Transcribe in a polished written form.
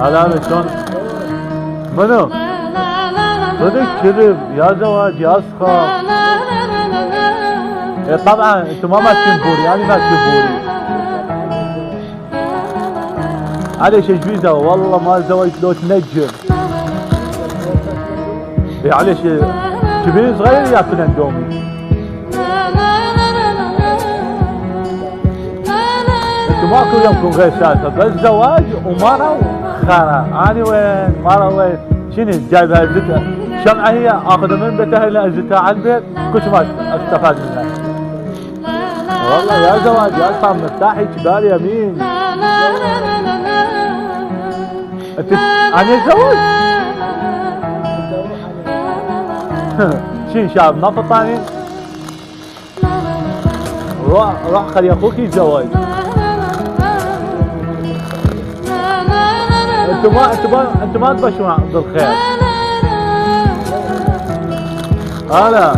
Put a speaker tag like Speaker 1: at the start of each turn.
Speaker 1: هلا شلون؟ منو؟ صدق كذب يا زواج يا اسخر. إيه طبعا انتم ما ماكلين بوري، انا ماكل بوري. عليش ايش بيه زواج؟ والله ما زواج لو تنجم. إيه عليش كبير صغير ياكل اندومي. انتم ماكو يومكم غير سالفه بس زواج ومرة وخرا. انا وين؟ مرة وين؟ شنو جايبها زتها شمعة هي اخذها من بيتها الى ازتها على البيت كل ما استفاد منها. والله يا زواج يا صار مرتاحي كبار يمين. انت انا اتزوج؟ شين شاب نفط ثاني؟ روح خلي اخوك يتزوج. انتم ما تبشرون بالخير. هلا